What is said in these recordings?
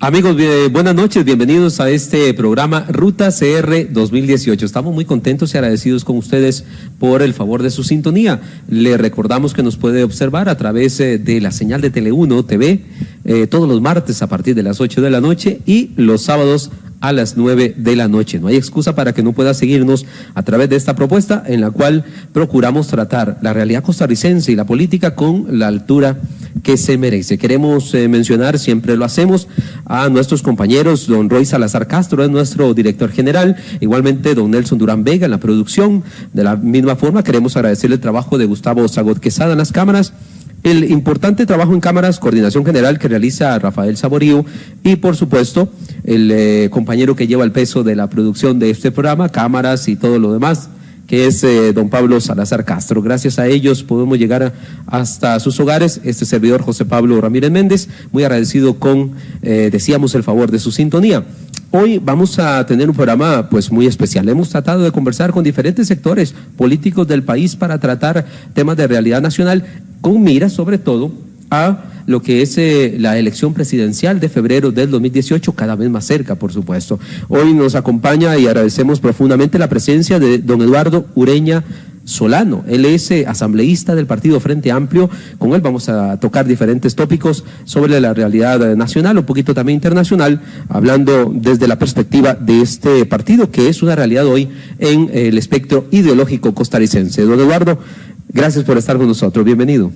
Amigos, buenas noches, bienvenidos a este programa Ruta CR 2018. Estamos muy contentos y agradecidos con ustedes por el favor de su sintonía. Le recordamos que nos puede observar a través de la señal de Tele1 TV todos los martes a partir de las 8 de la noche y los sábados a las 9 de la noche. No hay excusa para que no pueda seguirnos a través de esta propuesta en la cual procuramos tratar la realidad costarricense y la política con la altura que se merece. Queremos mencionar, siempre lo hacemos, a nuestros compañeros, don Roy Salazar Castro es nuestro director general, igualmente don Nelson Durán Vega en la producción. De la misma forma queremos agradecerle el trabajo de Gustavo Zagot Quesada en las cámaras, el importante trabajo en cámaras, coordinación general que realiza Rafael Saborío y por supuesto el compañero que lleva el peso de la producción de este programa, cámaras y todo lo demás, que es don Pablo Salazar Castro. Gracias a ellos podemos llegar hasta sus hogares. Este servidor José Pablo Ramírez Méndez, muy agradecido con, decíamos, el favor de su sintonía. Hoy vamos a tener un programa pues muy especial. Hemos tratado de conversar con diferentes sectores políticos del país para tratar temas de realidad nacional con miras sobre todo a lo que es la elección presidencial de febrero del 2018, cada vez más cerca, por supuesto. Hoy nos acompaña y agradecemos profundamente la presencia de don Eduardo Ureña Solano. Él es asambleísta del Partido Frente Amplio. Con él vamos a tocar diferentes tópicos sobre la realidad nacional, un poquito también internacional, hablando desde la perspectiva de este partido, que es una realidad hoy en el espectro ideológico costarricense. Don Eduardo, gracias por estar con nosotros. Bienvenido.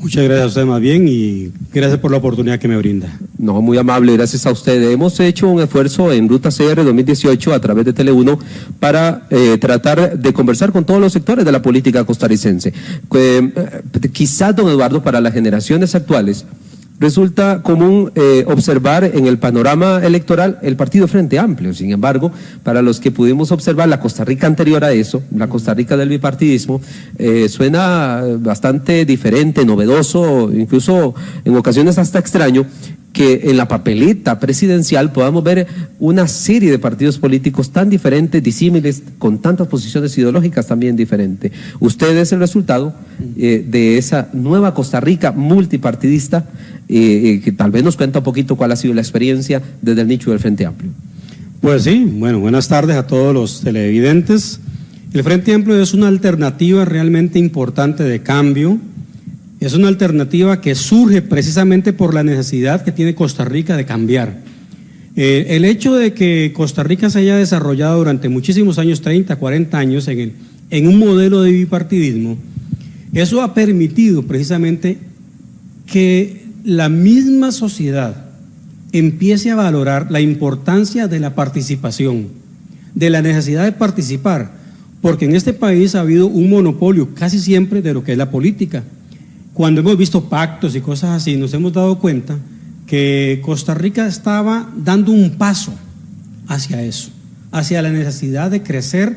Muchas gracias a usted más bien y gracias por la oportunidad que me brinda. No, muy amable, gracias a usted. Hemos hecho un esfuerzo en Ruta CR 2018 a través de Tele1 para tratar de conversar con todos los sectores de la política costarricense. Quizás, don Eduardo, para las generaciones actuales resulta común observar en el panorama electoral el Partido Frente Amplio. Sin embargo, para los que pudimos observar la Costa Rica anterior a eso, la Costa Rica del bipartidismo, suena bastante diferente, novedoso, incluso en ocasiones hasta extraño, que en la papeleta presidencial podamos ver una serie de partidos políticos tan diferentes, disímiles, con tantas posiciones ideológicas también diferentes. Usted es el resultado de esa nueva Costa Rica multipartidista, que tal vez nos cuenta un poquito cuál ha sido la experiencia desde el nicho del Frente Amplio. Pues sí, bueno, buenas tardes a todos los televidentes. El Frente Amplio es una alternativa realmente importante de cambio. Es una alternativa que surge precisamente por la necesidad que tiene Costa Rica de cambiar. El hecho de que Costa Rica se haya desarrollado durante muchísimos años, 30, 40 años, en un modelo de bipartidismo, eso ha permitido precisamente que la misma sociedad empiece a valorar la importancia de la participación, de la necesidad de participar, porque en este país ha habido un monopolio casi siempre de lo que es la política. Cuando hemos visto pactos y cosas así, nos hemos dado cuenta que Costa Rica estaba dando un paso hacia eso, hacia la necesidad de crecer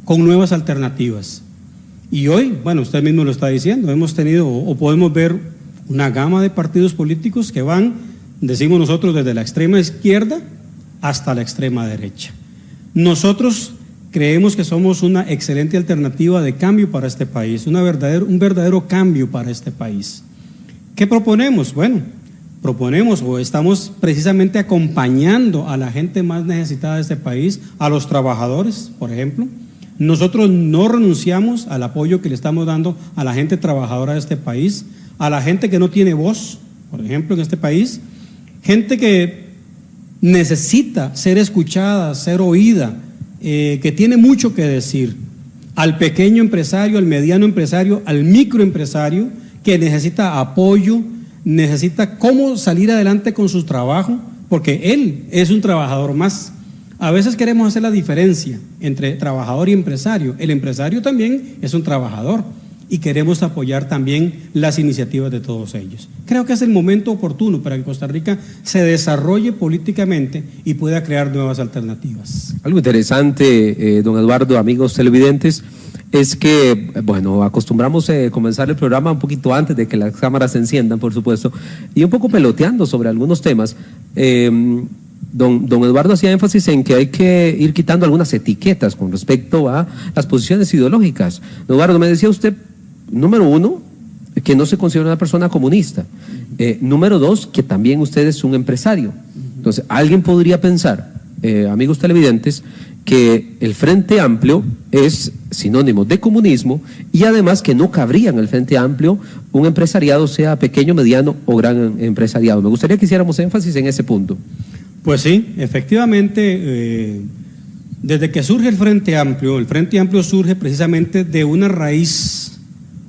con nuevas alternativas. Y hoy, bueno, usted mismo lo está diciendo, hemos tenido o podemos ver una gama de partidos políticos que van, decimos nosotros, desde la extrema izquierda hasta la extrema derecha. Nosotros creemos que somos una excelente alternativa de cambio para este país, un verdadero cambio para este país. ¿Qué proponemos? Bueno, proponemos o estamos precisamente acompañando a la gente más necesitada de este país, a los trabajadores, por ejemplo. Nosotros no renunciamos al apoyo que le estamos dando a la gente trabajadora de este país, a la gente que no tiene voz, por ejemplo, en este país, gente que necesita ser escuchada, ser oída, que tiene mucho que decir, al pequeño empresario, al mediano empresario, al microempresario, que necesita apoyo, necesita cómo salir adelante con su trabajo, porque él es un trabajador más. A veces queremos hacer la diferencia entre trabajador y empresario. El empresario también es un trabajador y queremos apoyar también las iniciativas de todos ellos. Creo que es el momento oportuno para que Costa Rica se desarrolle políticamente y pueda crear nuevas alternativas. Algo interesante, don Eduardo, amigos televidentes, es que, bueno, acostumbramos a comenzar el programa un poquito antes de que las cámaras se enciendan, por supuesto, y un poco peloteando sobre algunos temas. Don Eduardo hacía énfasis en que hay que ir quitando algunas etiquetas con respecto a las posiciones ideológicas. Don Eduardo, me decía usted, número uno, que no se considera una persona comunista. Número dos, que también usted es un empresario. Entonces, alguien podría pensar, amigos televidentes, que el Frente Amplio es sinónimo de comunismo y además que no cabría en el Frente Amplio un empresariado, sea pequeño, mediano o gran empresariado. Me gustaría que hiciéramos énfasis en ese punto. Pues sí, efectivamente, desde que surge el Frente Amplio surge precisamente de una raíz,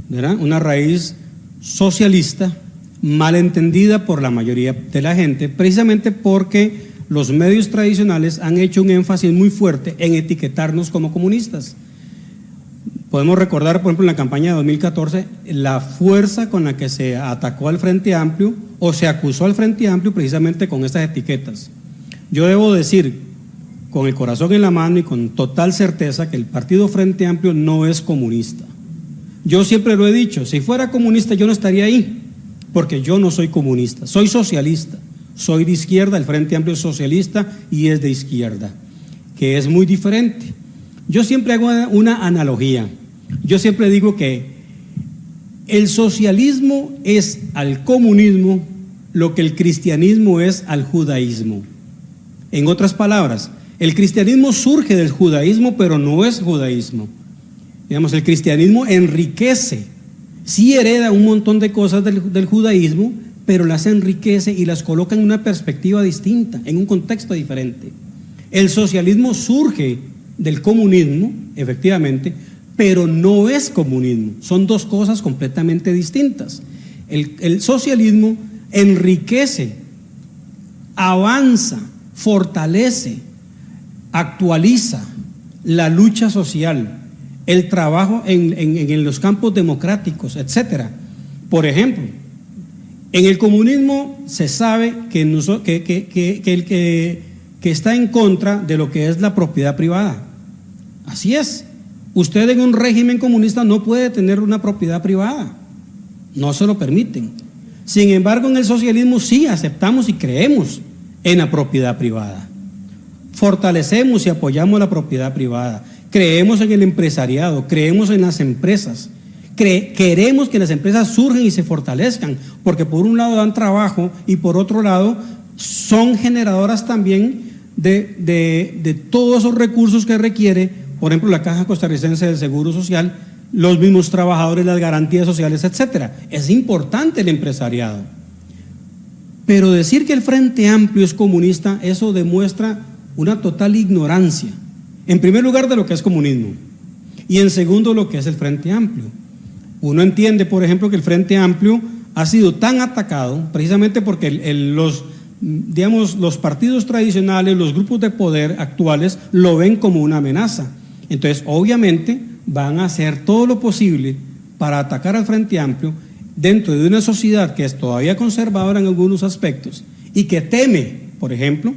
¿verdad? Una raíz socialista, malentendida por la mayoría de la gente, precisamente porque los medios tradicionales han hecho un énfasis muy fuerte en etiquetarnos como comunistas. Podemos recordar, por ejemplo, en la campaña de 2014, la fuerza con la que se atacó al Frente Amplio o se acusó al Frente Amplio precisamente con estas etiquetas. Yo debo decir, con el corazón en la mano y con total certeza, que el partido Frente Amplio no es comunista. Yo siempre lo he dicho, si fuera comunista yo no estaría ahí, porque yo no soy comunista, soy socialista. Soy de izquierda, el Frente Amplio es socialista y es de izquierda, que es muy diferente. Yo siempre hago una analogía. Yo siempre digo que el socialismo es al comunismo lo que el cristianismo es al judaísmo. En otras palabras, el cristianismo surge del judaísmo, pero no es judaísmo. Digamos, el cristianismo enriquece, sí hereda un montón de cosas del judaísmo, pero las enriquece y las coloca en una perspectiva distinta, en un contexto diferente. El socialismo surge del comunismo, efectivamente, pero no es comunismo, son dos cosas completamente distintas. El socialismo enriquece, avanza, fortalece, actualiza la lucha social, el trabajo en los campos democráticos, etcétera. Por ejemplo, en el comunismo se sabe que el que está en contra de lo que es la propiedad privada. Así es. Usted en un régimen comunista no puede tener una propiedad privada. No se lo permiten. Sin embargo, en el socialismo sí aceptamos y creemos en la propiedad privada. Fortalecemos y apoyamos la propiedad privada. Creemos en el empresariado, creemos en las empresas. Queremos que las empresas surjan y se fortalezcan, porque por un lado dan trabajo y por otro lado son generadoras también de todos esos recursos que requiere, por ejemplo, la Caja Costarricense del Seguro Social, los mismos trabajadores, las garantías sociales, etcétera. Es importante el empresariado. Pero decir que el Frente Amplio es comunista, eso demuestra una total ignorancia, en primer lugar, de lo que es comunismo y en segundo, lo que es el Frente Amplio. Uno entiende, por ejemplo, que el Frente Amplio ha sido tan atacado precisamente porque los partidos tradicionales, los grupos de poder actuales lo ven como una amenaza. Entonces, obviamente, van a hacer todo lo posible para atacar al Frente Amplio dentro de una sociedad que es todavía conservadora en algunos aspectos y que teme, por ejemplo,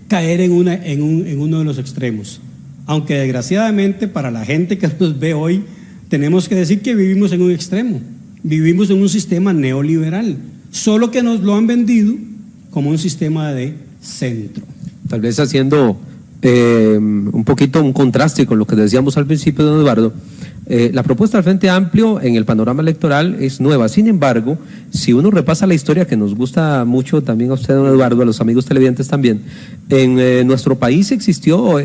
caer en uno de los extremos. Aunque desgraciadamente para la gente que nos ve hoy, tenemos que decir que vivimos en un extremo, vivimos en un sistema neoliberal, solo que nos lo han vendido como un sistema de centro. Tal vez haciendo un poquito un contraste con lo que decíamos al principio, don Eduardo, la propuesta del Frente Amplio en el panorama electoral es nueva. Sin embargo, si uno repasa la historia, que nos gusta mucho también a usted, don Eduardo, a los amigos televidentes también, en nuestro país existió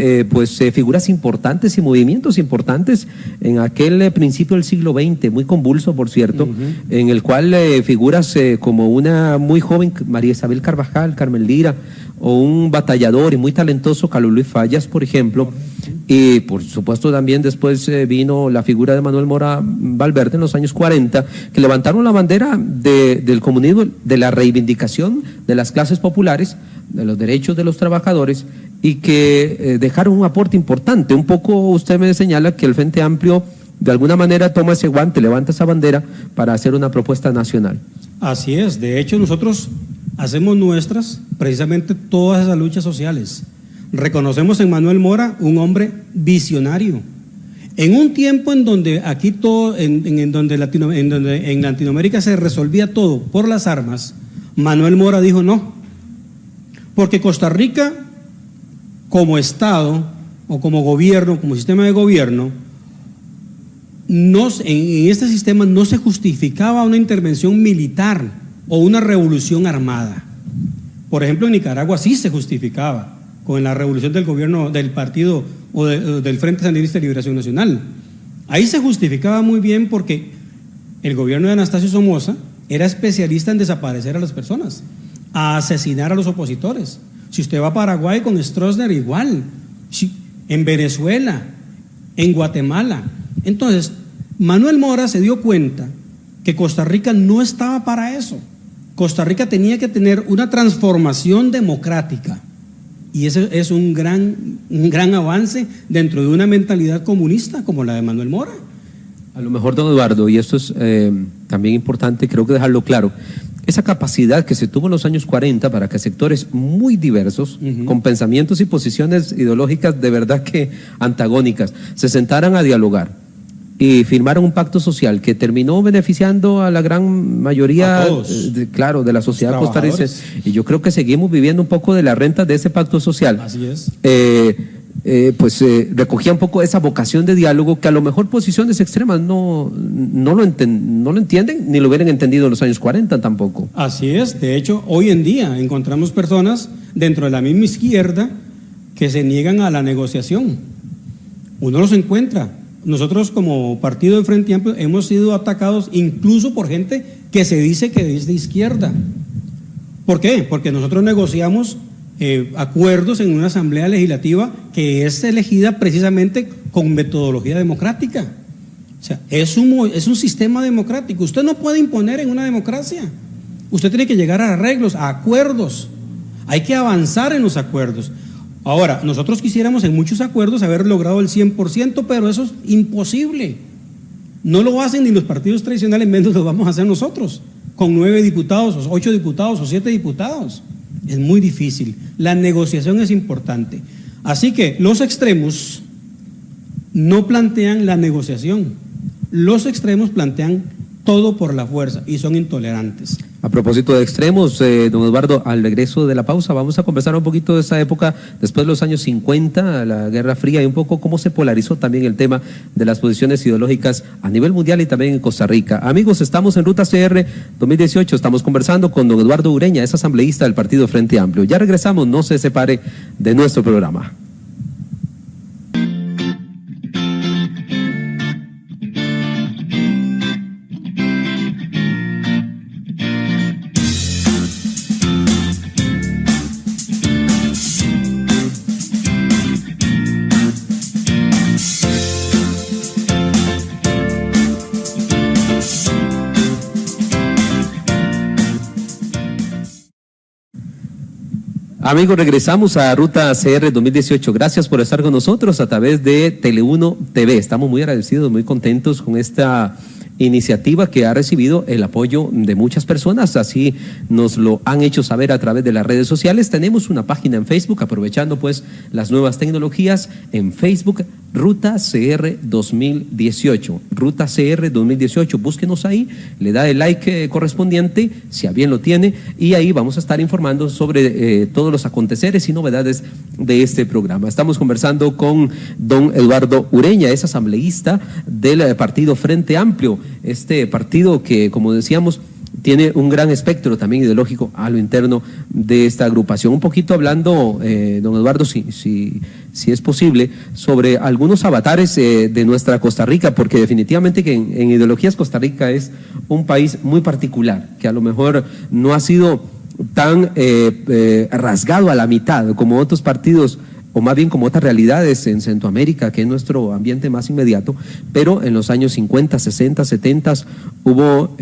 figuras importantes y movimientos importantes en aquel principio del siglo XX, muy convulso, por cierto, en el cual figuras como una muy joven María Isabel Carvajal, Carmen Lira, o un batallador y muy talentoso Carlos Luis Fallas, por ejemplo, y por supuesto también después vino la figura de Manuel Mora Valverde en los años 40, que levantaron la bandera del comunismo, de la reivindicación de las clases populares, de los derechos de los trabajadores, y que dejaron un aporte importante. Un poco usted me señala que el Frente Amplio de alguna manera toma ese guante, levanta esa bandera para hacer una propuesta nacional. Así es, de hecho nosotros hacemos nuestras precisamente todas esas luchas sociales. Reconocemos en Manuel Mora un hombre visionario. En un tiempo en donde aquí todo, en Latinoamérica se resolvía todo por las armas, Manuel Mora dijo no, porque Costa Rica como Estado o como gobierno, como sistema de gobierno, en este sistema no se justificaba una intervención militar o una revolución armada. Por ejemplo, en Nicaragua sí se justificaba con la revolución del gobierno del partido o del Frente Sandinista de Liberación Nacional. Ahí se justificaba muy bien porque el gobierno de Anastasio Somoza era especialista en desaparecer a las personas, a asesinar a los opositores. Si usted va a Paraguay con Stroessner, igual. En Venezuela, en Guatemala. Entonces, Manuel Mora se dio cuenta que Costa Rica no estaba para eso. Costa Rica tenía que tener una transformación democrática. Y ese es un gran avance dentro de una mentalidad comunista como la de Manuel Mora. A lo mejor, don Eduardo, y esto es también importante, creo que dejarlo claro, esa capacidad que se tuvo en los años 40 para que sectores muy diversos, con pensamientos y posiciones ideológicas de verdad que antagónicas, se sentaran a dialogar y firmaron un pacto social que terminó beneficiando a la gran mayoría, claro, de la sociedad costarricense. Y yo creo que seguimos viviendo un poco de la renta de ese pacto social. Así es. Recogía un poco esa vocación de diálogo que a lo mejor posiciones extremas no lo entienden, ni lo hubieran entendido en los años 40 tampoco. Así es. De hecho, hoy en día encontramos personas dentro de la misma izquierda que se niegan a la negociación. Uno los encuentra. Nosotros como partido de Frente Amplio hemos sido atacados incluso por gente que se dice que es de izquierda. ¿Por qué? Porque nosotros negociamos acuerdos en una asamblea legislativa que es elegida precisamente con metodología democrática. O sea, es un sistema democrático. Usted no puede imponer en una democracia. Usted tiene que llegar a arreglos, a acuerdos. Hay que avanzar en los acuerdos. Ahora, nosotros quisiéramos en muchos acuerdos haber logrado el 100%, pero eso es imposible. No lo hacen ni los partidos tradicionales, menos lo vamos a hacer nosotros, con 9 diputados, o 8 diputados, o 7 diputados. Es muy difícil. La negociación es importante. Así que los extremos no plantean la negociación. Los extremos plantean todo por la fuerza y son intolerantes. A propósito de extremos, don Eduardo, al regreso de la pausa vamos a conversar un poquito de esa época, después de los años 50, la Guerra Fría, y un poco cómo se polarizó también el tema de las posiciones ideológicas a nivel mundial y también en Costa Rica. Amigos, estamos en Ruta CR 2018, estamos conversando con don Eduardo Ureña, es asambleísta del Partido Frente Amplio. Ya regresamos, no se separe de nuestro programa. Amigos, regresamos a Ruta CR 2018. Gracias por estar con nosotros a través de Tele1 TV. Estamos muy agradecidos, muy contentos con esta iniciativa que ha recibido el apoyo de muchas personas, así nos lo han hecho saber a través de las redes sociales. Tenemos una página en Facebook, aprovechando pues las nuevas tecnologías, en Facebook, Ruta CR 2018, Ruta CR 2018, búsquenos ahí, le da el like correspondiente, si a bien lo tiene, y ahí vamos a estar informando sobre todos los aconteceres y novedades de este programa. Estamos conversando con don Eduardo Ureña, es asambleísta del Partido Frente Amplio, este partido que, como decíamos, tiene un gran espectro también ideológico a lo interno de esta agrupación. Un poquito hablando, don Eduardo, si es posible, sobre algunos avatares de nuestra Costa Rica, porque definitivamente que en ideologías Costa Rica es un país muy particular, que a lo mejor no ha sido tan rasgado a la mitad como otros partidos, o más bien como otras realidades en Centroamérica, que es nuestro ambiente más inmediato, pero en los años 50, 60, 70 hubo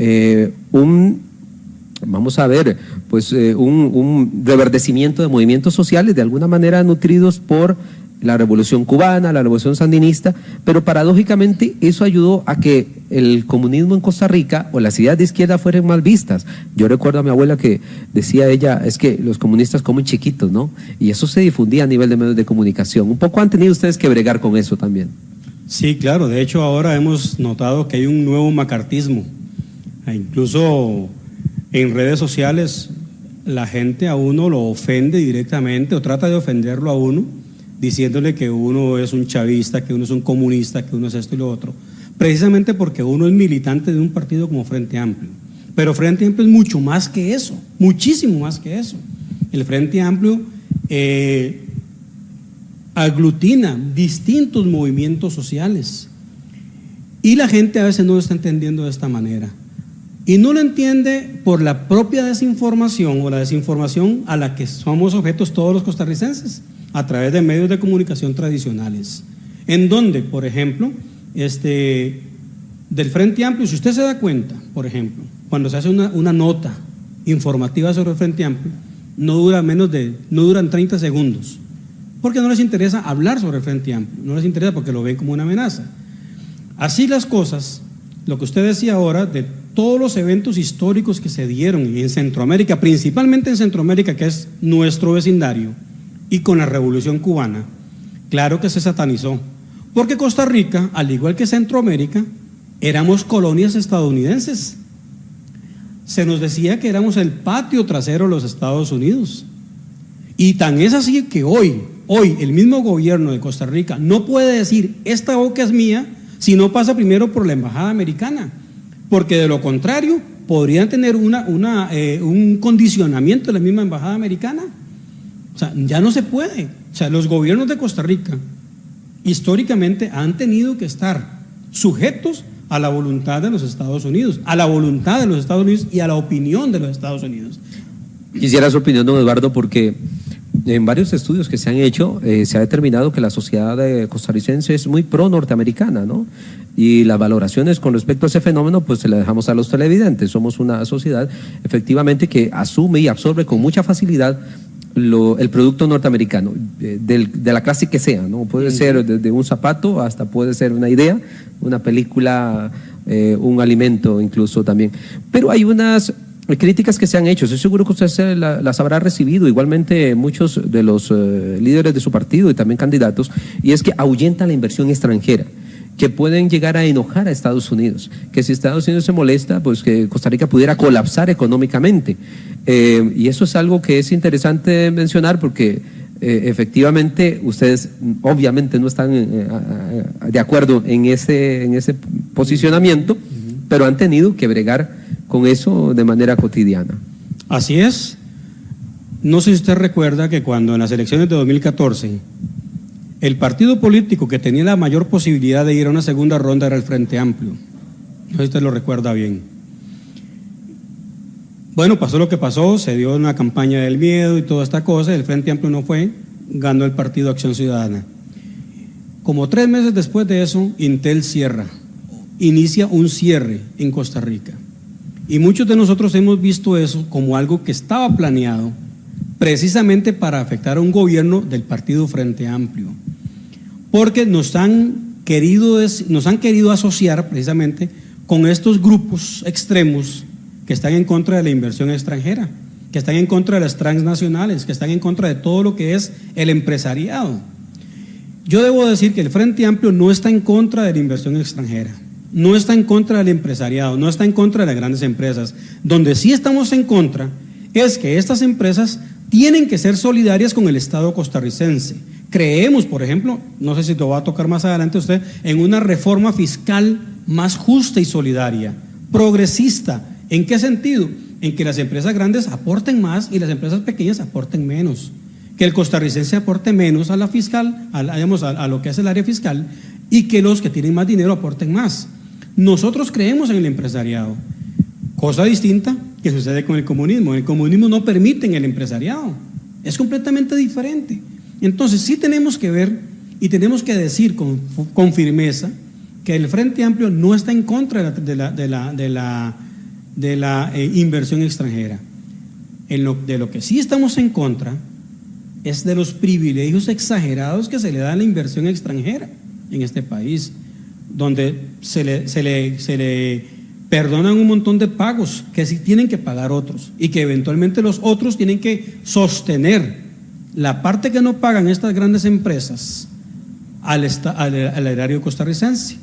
vamos a ver, pues un reverdecimiento de movimientos sociales de alguna manera nutridos por la Revolución Cubana, la Revolución Sandinista, pero paradójicamente eso ayudó a que el comunismo en Costa Rica o las ideas de izquierda fueran mal vistas. Yo recuerdo a mi abuela que decía ella, es que los comunistas comen chiquitos, ¿no? Y eso se difundía a nivel de medios de comunicación. Un poco han tenido ustedes que bregar con eso también. Sí, claro, de hecho ahora hemos notado que hay un nuevo macartismo. Incluso en redes sociales la gente a uno lo ofende directamente o trata de ofenderlo a uno, diciéndole que uno es un chavista, que uno es un comunista, que uno es esto y lo otro. precisamente porque uno es militante de un partido como Frente Amplio. Pero Frente Amplio es mucho más que eso, muchísimo más que eso. El Frente Amplio aglutina distintos movimientos sociales y la gente a veces no lo está entendiendo de esta manera. Y no lo entiende por la propia desinformación o la desinformación a la que somos objetos todos los costarricenses a través de medios de comunicación tradicionales, en donde, por ejemplo, del Frente Amplio, si usted se da cuenta, por ejemplo, cuando se hace una nota informativa sobre el Frente Amplio, no duran 30 segundos, porque no les interesa hablar sobre el Frente Amplio, no les interesa porque lo ven como una amenaza. Así las cosas, lo que usted decía ahora, de todos los eventos históricos que se dieron en Centroamérica, principalmente en Centroamérica, que es nuestro vecindario, y con la Revolución Cubana, claro que se satanizó, porque Costa Rica, al igual que Centroamérica, éramos colonias estadounidenses. Se nos decía que éramos el patio trasero de los Estados Unidos. Y tan es así que hoy el mismo gobierno de Costa Rica no puede decir esta boca es mía si no pasa primero por la embajada americana, porque de lo contrario podrían tener un condicionamiento de la misma embajada americana. O sea, ya no se puede. O sea, los gobiernos de Costa Rica históricamente han tenido que estar sujetos a la voluntad de los Estados Unidos, a la voluntad de los Estados Unidos y a la opinión de los Estados Unidos. Quisiera su opinión, don Eduardo, porque en varios estudios que se han hecho se ha determinado que la sociedad costarricense es muy pro-norteamericana, ¿no? Y las valoraciones con respecto a ese fenómeno pues se las dejamos a los televidentes. Somos una sociedad efectivamente que asume y absorbe con mucha facilidad el producto norteamericano, de la clase que sea, ¿no? Puede ser desde un zapato hasta puede ser una idea, una película, un alimento incluso también. Pero hay unas críticas que se han hecho, estoy seguro que usted las habrá recibido, igualmente muchos de los líderes de su partido y también candidatos, y es que ahuyenta la inversión extranjera, que pueden llegar a enojar a Estados Unidos, que si Estados Unidos se molesta, pues que Costa Rica pudiera colapsar económicamente. Y eso es algo que es interesante mencionar porque efectivamente ustedes obviamente no están de acuerdo en ese posicionamiento, pero han tenido que bregar con eso de manera cotidiana. Así es. No sé si usted recuerda que cuando en las elecciones de 2014 el partido político que tenía la mayor posibilidad de ir a una segunda ronda era el Frente Amplio. No sé si usted lo recuerda bien. Bueno, pasó lo que pasó, se dio una campaña del miedo y toda esta cosa, el Frente Amplio no fue, ganó el partido Acción Ciudadana. Como 3 meses después de eso, Intel inicia un cierre en Costa Rica. Y muchos de nosotros hemos visto eso como algo que estaba planeado precisamente para afectar a un gobierno del partido Frente Amplio, porque nos han querido asociar precisamente con estos grupos extremos que están en contra de la inversión extranjera, que están en contra de las transnacionales, que están en contra de todo lo que es el empresariado. Yo debo decir que el Frente Amplio no está en contra de la inversión extranjera, no está en contra del empresariado, no está en contra de las grandes empresas. Donde sí estamos en contra es que estas empresas tienen que ser solidarias con el Estado costarricense. Creemos, por ejemplo, no sé si lo va a tocar más adelante usted, en una reforma fiscal más justa y solidaria, progresista. ¿En qué sentido? En que las empresas grandes aporten más y las empresas pequeñas aporten menos. Que el costarricense aporte menos a la fiscal, a lo que es el área fiscal, y que los que tienen más dinero aporten más. Nosotros creemos en el empresariado, cosa distinta que sucede con el comunismo. El comunismo no permite el empresariado, es completamente diferente. Entonces sí tenemos que ver y tenemos que decir con firmeza que el Frente Amplio no está en contra de la inversión extranjera. De lo que sí estamos en contra es de los privilegios exagerados que se le da a la inversión extranjera en este país, donde se le perdonan un montón de pagos que sí tienen que pagar otros y que eventualmente los otros tienen que sostener la parte que no pagan estas grandes empresas al erario costarricense.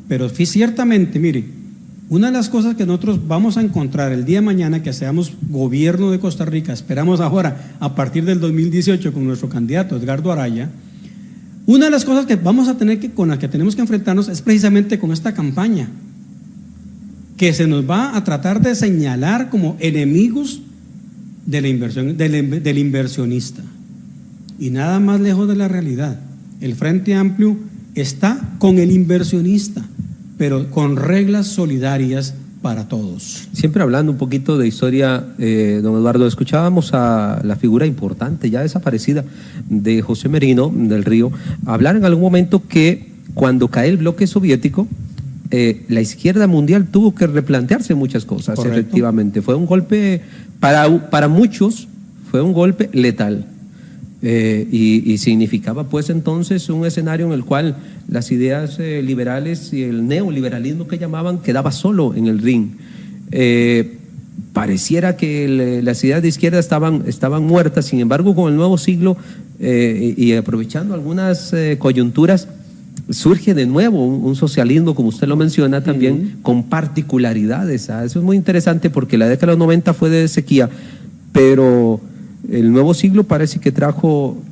Pero ciertamente, mire, una de las cosas que nosotros vamos a encontrar el día de mañana que seamos gobierno de Costa Rica, esperamos ahora a partir del 2018 con nuestro candidato Edgardo Araya, Una de las cosas que vamos a tener con las que tenemos que enfrentarnos es precisamente con esta campaña, que se nos va a tratar de señalar como enemigos de la inversión, del inversionista. Y nada más lejos de la realidad. El Frente Amplio está con el inversionista, pero con reglas solidarias para todos. Siempre hablando un poquito de historia, don Eduardo, escuchábamos a la figura importante, ya desaparecida, de José Merino del Río, hablar en algún momento que cuando cae el bloque soviético, la izquierda mundial tuvo que replantearse muchas cosas. Correcto. Efectivamente. Fue un golpe, para muchos, fue un golpe letal. Y significaba pues entonces un escenario en el cual las ideas liberales y el neoliberalismo que llamaban quedaba solo en el ring. Pareciera que las ideas de izquierda estaban muertas. Sin embargo, con el nuevo siglo y aprovechando algunas coyunturas, surge de nuevo un socialismo, como usted lo menciona también, con particularidades. Eso es muy interesante porque la década de los 90 fue de sequía, pero el nuevo siglo parece que trajo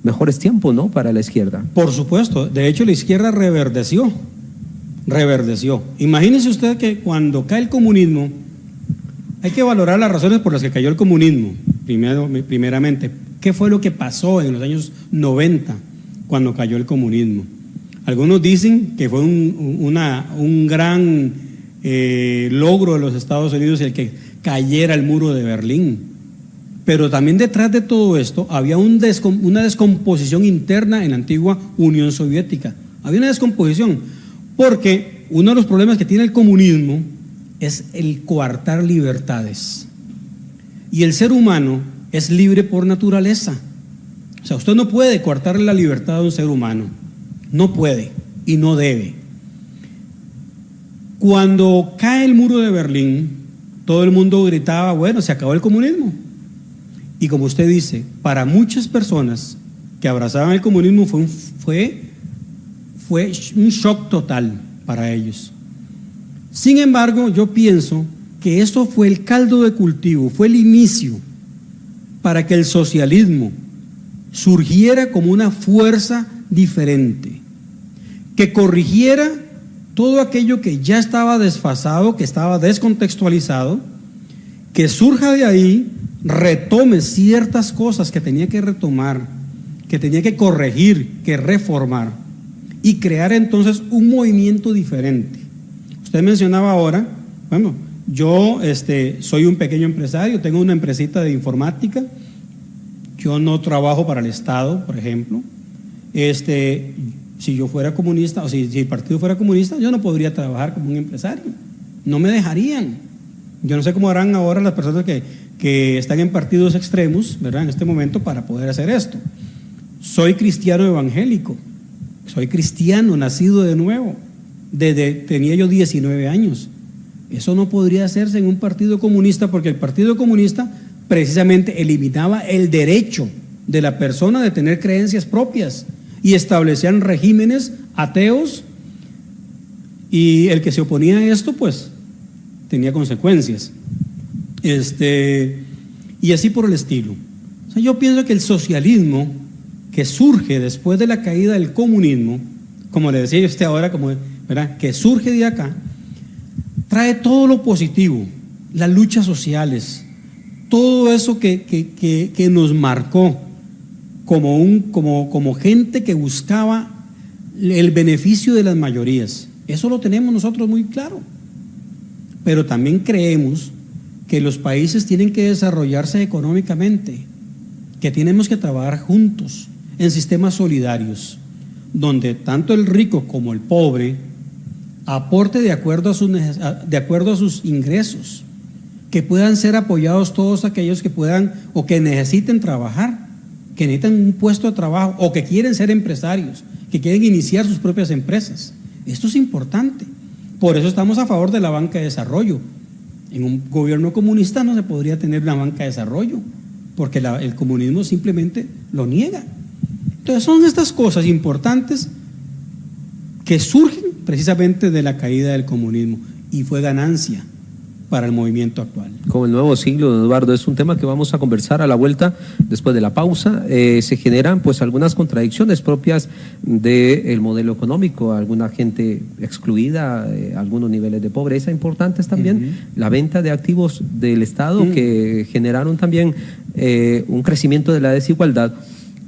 mejores tiempos, ¿no?, para la izquierda. Por supuesto. De hecho, la izquierda reverdeció. Imagínese usted que cuando cae el comunismo, hay que valorar las razones por las que cayó el comunismo. Primeramente, ¿qué fue lo que pasó en los años 90 cuando cayó el comunismo? Algunos dicen que fue un gran logro de los Estados Unidos el que cayera el muro de Berlín. Pero también detrás de todo esto había una descomposición interna en la antigua Unión Soviética. Había una descomposición, porque uno de los problemas que tiene el comunismo es el coartar libertades. Y el ser humano es libre por naturaleza. O sea, usted no puede coartarle la libertad a un ser humano. No puede y no debe. Cuando cae el muro de Berlín, todo el mundo gritaba, bueno, se acabó el comunismo. Y como usted dice, para muchas personas que abrazaban el comunismo fue un shock total para ellos. Sin embargo, yo pienso que esto fue el caldo de cultivo, fue el inicio para que el socialismo surgiera como una fuerza diferente, que corrigiera todo aquello que ya estaba desfasado, que estaba descontextualizado, que surja de ahí, retome ciertas cosas que tenía que retomar, que tenía que corregir, que reformar y crear entonces un movimiento diferente. Usted mencionaba ahora, bueno, yo soy un pequeño empresario, tengo una empresita de informática, yo no trabajo para el Estado, por ejemplo. Si yo fuera comunista, o si el partido fuera comunista, yo no podría trabajar como un empresario, no me dejarían. Yo no sé cómo harán ahora las personas que están en partidos extremos, ¿verdad?, en este momento para poder hacer esto. Soy cristiano evangélico, soy cristiano nacido de nuevo, tenía yo 19 años. Eso no podría hacerse en un partido comunista, porque el partido comunista precisamente eliminaba el derecho de la persona de tener creencias propias y establecían regímenes ateos, y el que se oponía a esto pues tenía consecuencias. Y así por el estilo. O sea, yo pienso que el socialismo que surge después de la caída del comunismo, como le decía usted ahora, ¿verdad?, que surge de acá, trae todo lo positivo, las luchas sociales, todo eso que nos marcó como gente que buscaba el beneficio de las mayorías. Eso lo tenemos nosotros muy claro. Pero también creemos que los países tienen que desarrollarse económicamente, que tenemos que trabajar juntos en sistemas solidarios, donde tanto el rico como el pobre aporte de acuerdo a sus ingresos, que puedan ser apoyados todos aquellos que puedan o que necesiten trabajar, que necesitan un puesto de trabajo o que quieren ser empresarios, que quieren iniciar sus propias empresas. Esto es importante. Por eso estamos a favor de la banca de desarrollo. En un gobierno comunista no se podría tener una banca de desarrollo, porque el comunismo simplemente lo niega. Entonces son estas cosas importantes que surgen precisamente de la caída del comunismo, y fue ganancia para el movimiento actual. Con el nuevo siglo, don Eduardo, es un tema que vamos a conversar a la vuelta después de la pausa. Se generan pues algunas contradicciones propias del modelo económico, alguna gente excluida, algunos niveles de pobreza importantes también, la venta de activos del Estado que generaron también un crecimiento de la desigualdad.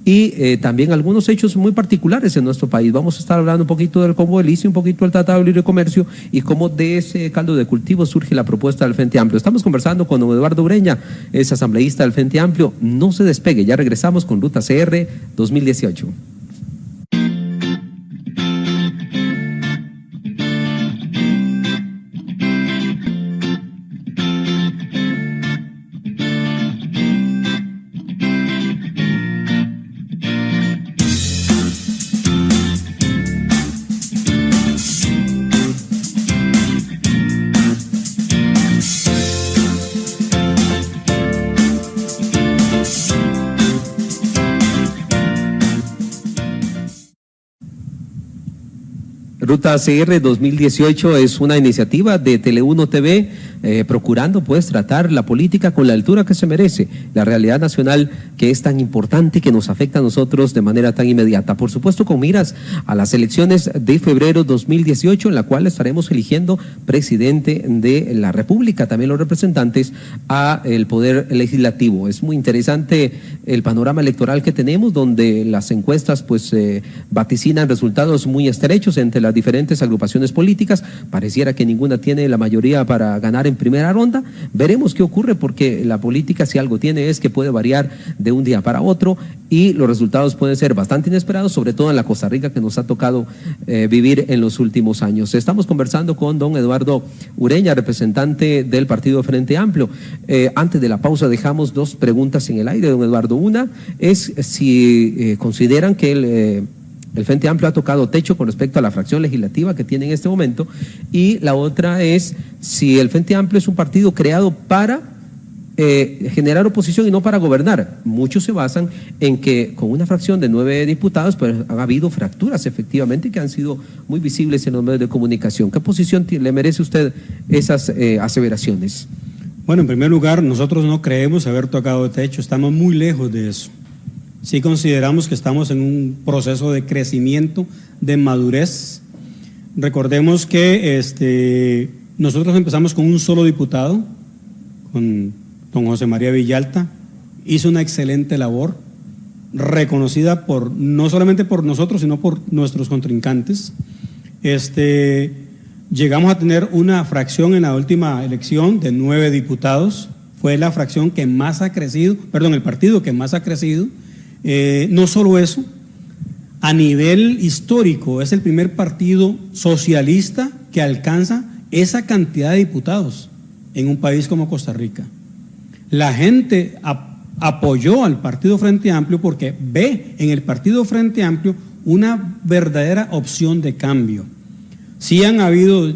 Y también algunos hechos muy particulares en nuestro país. Vamos a estar hablando un poquito del Combo de Lice, un poquito del Tratado de Libre Comercio y cómo de ese caldo de cultivo surge la propuesta del Frente Amplio. Estamos conversando con don Eduardo Ureña, es asambleísta del Frente Amplio. No se despegue, ya regresamos con Ruta CR 2018. Ruta CR 2018 es una iniciativa de Tele1 TV procurando pues tratar la política con la altura que se merece, la realidad nacional que es tan importante y que nos afecta a nosotros de manera tan inmediata. Por supuesto con miras a las elecciones de febrero 2018 en la cual estaremos eligiendo presidente de la República, también los representantes a el Poder Legislativo. Es muy interesante el panorama electoral que tenemos donde las encuestas pues vaticinan resultados muy estrechos entre las diferentes agrupaciones políticas. Pareciera que ninguna tiene la mayoría para ganar en primera ronda. Veremos qué ocurre porque la política si algo tiene es que puede variar de un día para otro y los resultados pueden ser bastante inesperados, sobre todo en la Costa Rica que nos ha tocado vivir en los últimos años. Estamos conversando con don Eduardo Ureña, representante del Partido Frente Amplio. Antes de la pausa dejamos dos preguntas en el aire, don Eduardo. Una es si consideran que el Frente Amplio ha tocado techo con respecto a la fracción legislativa que tiene en este momento, y la otra es si el Frente Amplio es un partido creado para generar oposición y no para gobernar. Muchos se basan en que con una fracción de 9 diputados pues han habido fracturas efectivamente que han sido muy visibles en los medios de comunicación. ¿Qué posición le merece usted esas aseveraciones? Bueno, en primer lugar, nosotros no creemos haber tocado techo, estamos muy lejos de eso. Sí consideramos que estamos en un proceso de crecimiento, de madurez. Recordemos que nosotros empezamos con un solo diputado, con don José María Villalta, hizo una excelente labor, reconocida no solamente por nosotros, sino por nuestros contrincantes. Llegamos a tener una fracción en la última elección de 9 diputados, fue la fracción que más ha crecido, el partido que más ha crecido. No solo eso, a nivel histórico es el primer partido socialista que alcanza esa cantidad de diputados en un país como Costa Rica. La gente apoyó al Partido Frente Amplio porque ve en el Partido Frente Amplio una verdadera opción de cambio. Sí han habido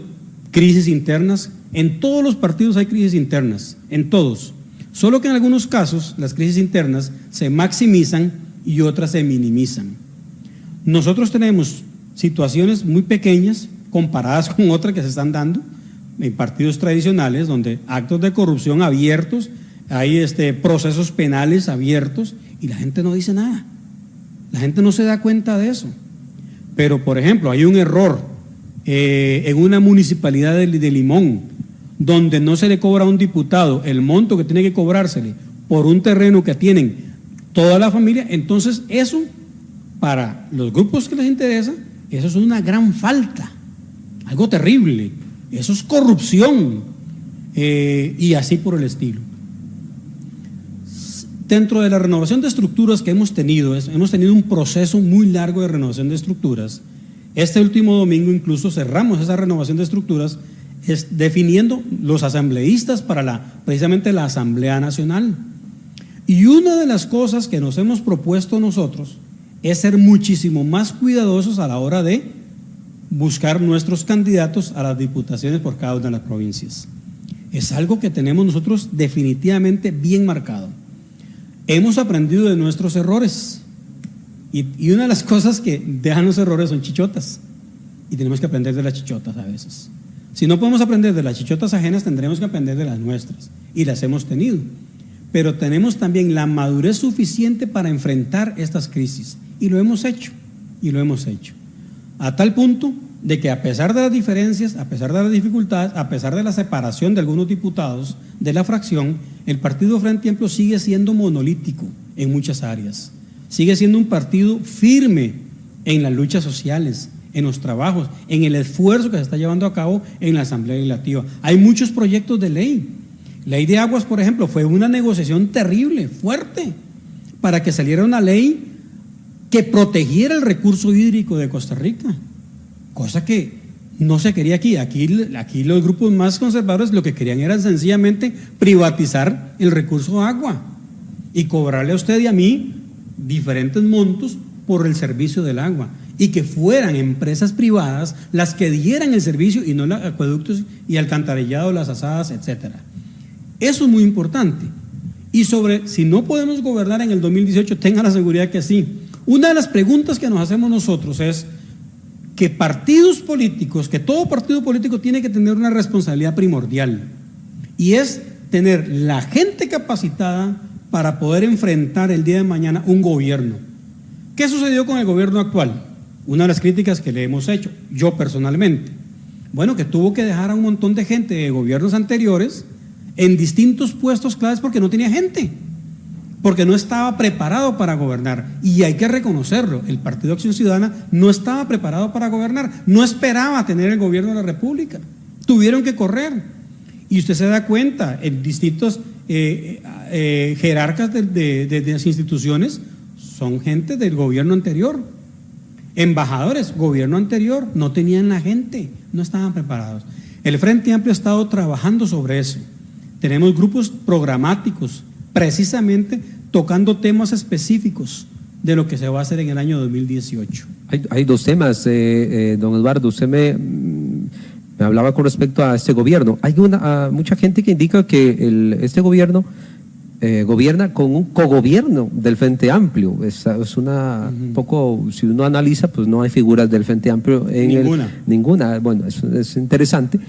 crisis internas, en todos los partidos hay crisis internas, en todos. Solo que en algunos casos las crisis internas se maximizan y otras se minimizan. Nosotros tenemos situaciones muy pequeñas comparadas con otras que se están dando en partidos tradicionales donde actos de corrupción abiertos, hay procesos penales abiertos y la gente no dice nada. La gente no se da cuenta de eso. Pero, por ejemplo, hay un error en una municipalidad de Limón, donde no se le cobra a un diputado el monto que tiene que cobrársele por un terreno que tienen toda la familia. Entonces eso, para los grupos que les interesa, eso es una gran falta, algo terrible, eso es corrupción, y así por el estilo. Dentro de la renovación de estructuras que hemos tenido un proceso muy largo de renovación de estructuras. Este último domingo incluso cerramos esa renovación de estructuras definiendo los asambleístas para precisamente la Asamblea Nacional. Y una de las cosas que nos hemos propuesto nosotros es ser muchísimo más cuidadosos a la hora de buscar nuestros candidatos a las diputaciones por cada una de las provincias. Es algo que tenemos nosotros definitivamente bien marcado. Hemos aprendido de nuestros errores y una de las cosas que dejan los errores son chichotas y tenemos que aprender de las chichotas a veces. Si no podemos aprender de las chichotas ajenas, tendremos que aprender de las nuestras, y las hemos tenido. Pero tenemos también la madurez suficiente para enfrentar estas crisis, y lo hemos hecho, a tal punto de que a pesar de las diferencias, a pesar de las dificultades, a pesar de la separación de algunos diputados de la fracción, el Partido Frente Amplio sigue siendo monolítico en muchas áreas, sigue siendo un partido firme en las luchas sociales, en los trabajos, en el esfuerzo que se está llevando a cabo en la Asamblea Legislativa. Hay muchos proyectos de ley. Ley de aguas, por ejemplo, fue una negociación terrible, fuerte, para que saliera una ley que protegiera el recurso hídrico de Costa Rica, cosa que no se quería aquí. Aquí los grupos más conservadores lo que querían era sencillamente privatizar el recurso agua y cobrarle a usted y a mí diferentes montos por el servicio del agua, y que fueran empresas privadas las que dieran el servicio y no los acueductos y alcantarillado, las asadas, etcétera. Eso es muy importante. Y sobre si no podemos gobernar en el 2018, tenga la seguridad que sí. Una de las preguntas que nos hacemos nosotros es que partidos políticos, que todo partido político tiene que tener una responsabilidad primordial, y es tener la gente capacitada para poder enfrentar el día de mañana un gobierno. ¿Qué sucedió con el gobierno actual? Una de las críticas que le hemos hecho, yo personalmente, bueno, que tuvo que dejar a un montón de gente de gobiernos anteriores en distintos puestos claves porque no tenía gente, porque no estaba preparado para gobernar. Y hay que reconocerlo, el Partido Acción Ciudadana no estaba preparado para gobernar, no esperaba tener el gobierno de la República, tuvieron que correr. Y usted se da cuenta, en distintos jerarcas de las instituciones son gente del gobierno anterior, embajadores, gobierno anterior, no tenían la gente, no estaban preparados. El Frente Amplio ha estado trabajando sobre eso. Tenemos grupos programáticos, precisamente tocando temas específicos de lo que se va a hacer en el año 2018. Hay dos temas, don Eduardo. Usted me hablaba con respecto a este gobierno. Hay mucha gente que indica que este gobierno gobierna con un cogobierno del Frente Amplio. Es un poco, si uno analiza, pues no hay figuras del Frente Amplio en ninguna. Bueno, es interesante.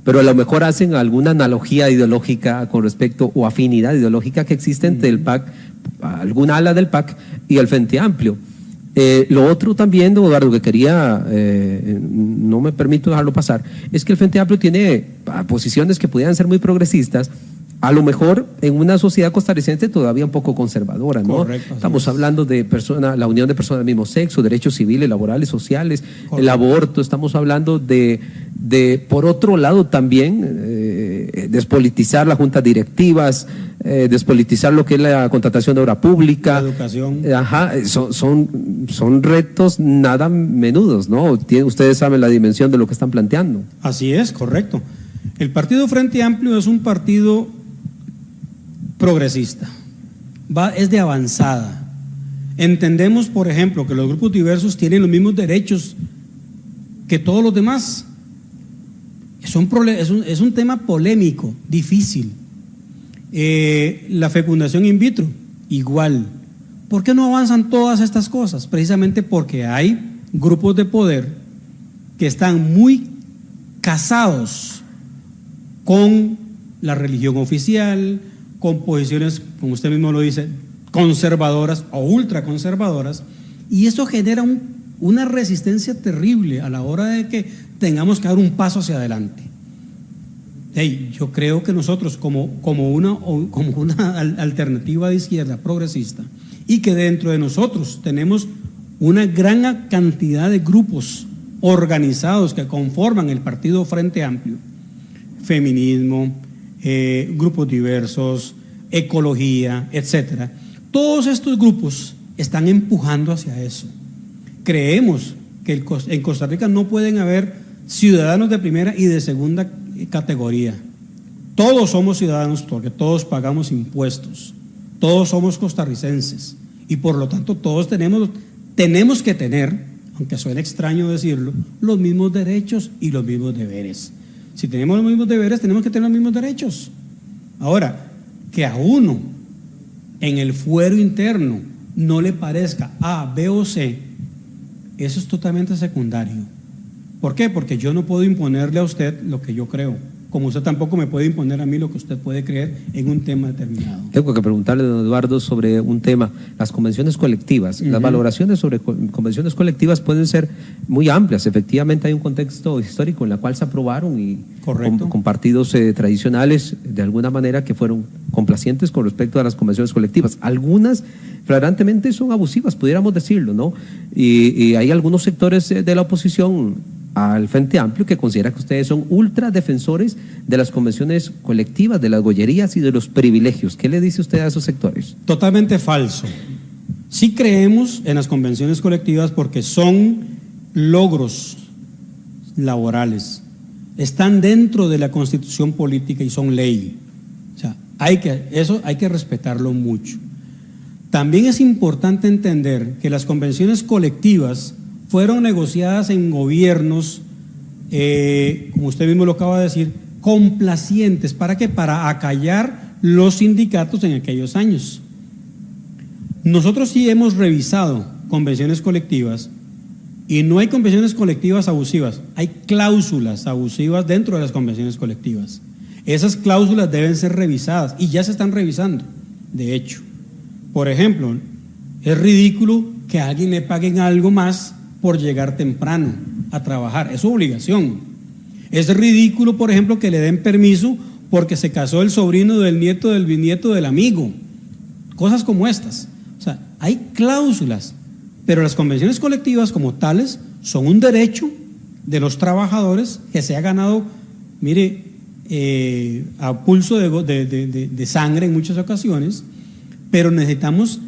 Pero a lo mejor hacen alguna analogía ideológica con respecto, o afinidad ideológica que existe entre el PAC, alguna ala del PAC y el Frente Amplio. Lo otro también, don Eduardo, que quería, no me permito dejarlo pasar, es que el Frente Amplio tiene posiciones que pudieran ser muy progresistas, a lo mejor en una sociedad costarricense todavía un poco conservadora, ¿no? Correcto, estamos hablando de la unión de personas del mismo sexo, derechos civiles, laborales, sociales, correcto, el aborto, estamos hablando de por otro lado también, despolitizar las juntas directivas, despolitizar lo que es la contratación de obra pública. La educación. Son retos nada menudos, ¿no? Ustedes saben la dimensión de lo que están planteando. Así es, correcto. El Partido Frente Amplio es un partido progresista, es de avanzada. Entendemos, por ejemplo, que los grupos diversos tienen los mismos derechos que todos los demás. Es un tema polémico, difícil. La fecundación in vitro, igual. ¿Por qué no avanzan todas estas cosas? Precisamente porque hay grupos de poder que están muy casados con la religión oficial, con posiciones, como usted mismo lo dice, conservadoras o ultraconservadoras, y eso genera una resistencia terrible a la hora de que tengamos que dar un paso hacia adelante. Yo creo que nosotros como una alternativa de izquierda progresista, y que dentro de nosotros tenemos una gran cantidad de grupos organizados que conforman el Partido Frente Amplio, feminismo, grupos diversos, ecología, etcétera. Todos estos grupos están empujando hacia eso. Creemos que en Costa Rica no pueden haber ciudadanos de primera y de segunda categoría. Todos somos ciudadanos porque todos pagamos impuestos, todos somos costarricenses, y por lo tanto todos tenemos que tener, aunque suene extraño decirlo, los mismos derechos y los mismos deberes. Si tenemos los mismos deberes, tenemos que tener los mismos derechos. Ahora, que a uno en el fuero interno no le parezca A, B o C, eso es totalmente secundario. ¿Por qué? Porque yo no puedo imponerle a usted lo que yo creo, como usted tampoco me puede imponer a mí lo que usted puede creer en un tema determinado. Tengo que preguntarle, don Eduardo, sobre un tema, las convenciones colectivas. Las valoraciones sobre convenciones colectivas pueden ser muy amplias. Efectivamente hay un contexto histórico en el cual se aprobaron y con partidos tradicionales, de alguna manera, que fueron complacientes con respecto a las convenciones colectivas. Algunas flagrantemente son abusivas, pudiéramos decirlo, ¿no? Y hay algunos sectores de la oposición al Frente Amplio que considera que ustedes son ultra defensores de las convenciones colectivas, de las gollerías y de los privilegios. ¿Qué le dice usted a esos sectores? Totalmente falso. Sí creemos en las convenciones colectivas porque son logros laborales, están dentro de la Constitución política y son ley. O sea, eso hay que respetarlo mucho. También es importante entender que las convenciones colectivas fueron negociadas en gobiernos, como usted mismo lo acaba de decir, complacientes. ¿Para qué? Para acallar los sindicatos en aquellos años. Nosotros sí hemos revisado convenciones colectivas y no hay convenciones colectivas abusivas, hay cláusulas abusivas dentro de las convenciones colectivas. Esas cláusulas deben ser revisadas y ya se están revisando, de hecho. Por ejemplo, es ridículo que a alguien le paguen algo más por llegar temprano a trabajar, es su obligación. Es ridículo, por ejemplo, que le den permiso porque se casó el sobrino del nieto del bisnieto del amigo, cosas como estas. O sea, hay cláusulas, pero las convenciones colectivas como tales son un derecho de los trabajadores que se ha ganado, mire, a pulso de sangre en muchas ocasiones, pero necesitamos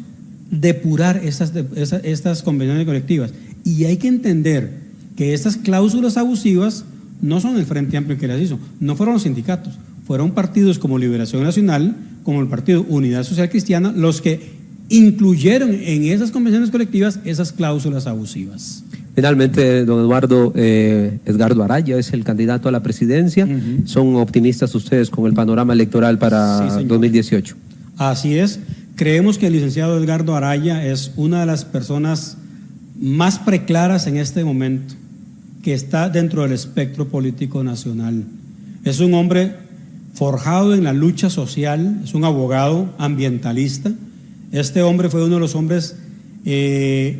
depurar estas convenciones colectivas. Y hay que entender que estas cláusulas abusivas no son el Frente Amplio que las hizo, no fueron los sindicatos, fueron partidos como Liberación Nacional, como el Partido Unidad Social Cristiana, los que incluyeron en esas convenciones colectivas esas cláusulas abusivas. Finalmente, don Eduardo, Edgardo Araya es el candidato a la presidencia. ¿Son optimistas ustedes con el panorama electoral para 2018? Así es. Creemos que el licenciado Edgardo Araya es una de las personas más preclaras en este momento, que está dentro del espectro político nacional. Es un hombre forjado en la lucha social, es un abogado ambientalista. Este hombre fue uno de los hombres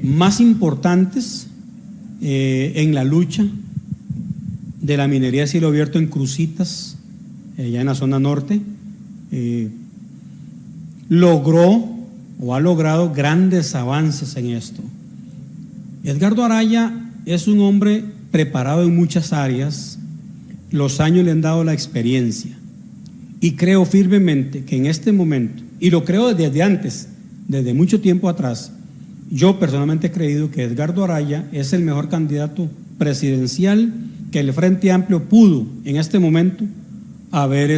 más importantes en la lucha de la minería a cielo abierto en Cruzitas, allá en la zona norte. Logró o ha logrado grandes avances en esto. Edgardo Araya es un hombre preparado en muchas áreas, los años le han dado la experiencia y creo firmemente que en este momento, y lo creo desde antes, desde mucho tiempo atrás, yo personalmente he creído que Edgardo Araya es el mejor candidato presidencial que el Frente Amplio pudo en este momento haber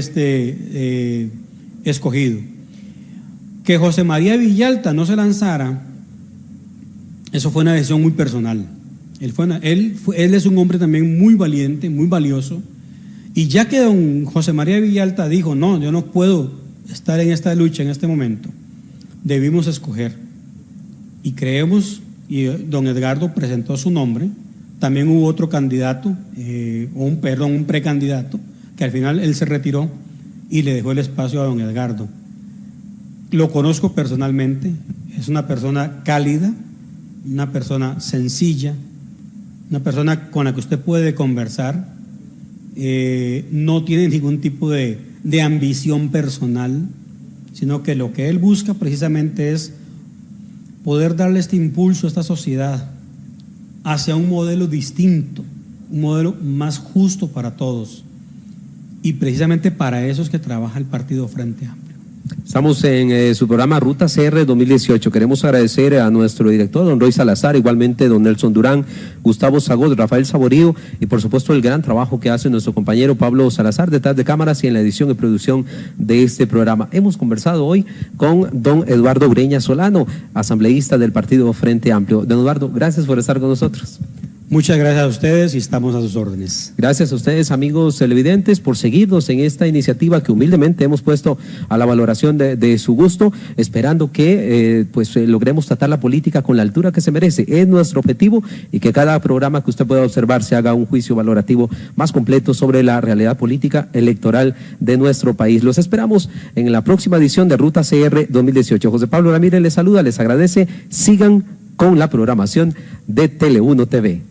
escogido. Que José María Villalta no se lanzara, eso fue una decisión muy personal. Él es un hombre también muy valiente, muy valioso, y ya que don José María Villalta dijo, no, yo no puedo estar en esta lucha en este momento, debimos escoger. Y creemos, y don Edgardo presentó su nombre, también hubo otro candidato, un precandidato, que al final él se retiró y le dejó el espacio a don Edgardo. Lo conozco personalmente, es una persona cálida, una persona sencilla, una persona con la que usted puede conversar, no tiene ningún tipo de ambición personal, sino que lo que él busca precisamente es poder darle este impulso a esta sociedad hacia un modelo distinto, un modelo más justo para todos, y precisamente para eso es que trabaja el Partido Frente Amplio. Estamos en su programa Ruta CR 2018. Queremos agradecer a nuestro director, don Roy Salazar, igualmente don Nelson Durán, Gustavo Sagod, Rafael Saborío y por supuesto el gran trabajo que hace nuestro compañero Pablo Salazar detrás de cámaras y en la edición y producción de este programa. Hemos conversado hoy con don Eduardo Ureña Solano, asambleísta del Partido Frente Amplio. Don Eduardo, gracias por estar con nosotros. Muchas gracias a ustedes y estamos a sus órdenes. Gracias a ustedes, amigos televidentes, por seguirnos en esta iniciativa que humildemente hemos puesto a la valoración de su gusto, esperando que logremos tratar la política con la altura que se merece. Es nuestro objetivo, y que cada programa que usted pueda observar se haga un juicio valorativo más completo sobre la realidad política electoral de nuestro país. Los esperamos en la próxima edición de Ruta CR 2018. José Pablo Ramírez les saluda, les agradece. Sigan con la programación de Tele 1 TV.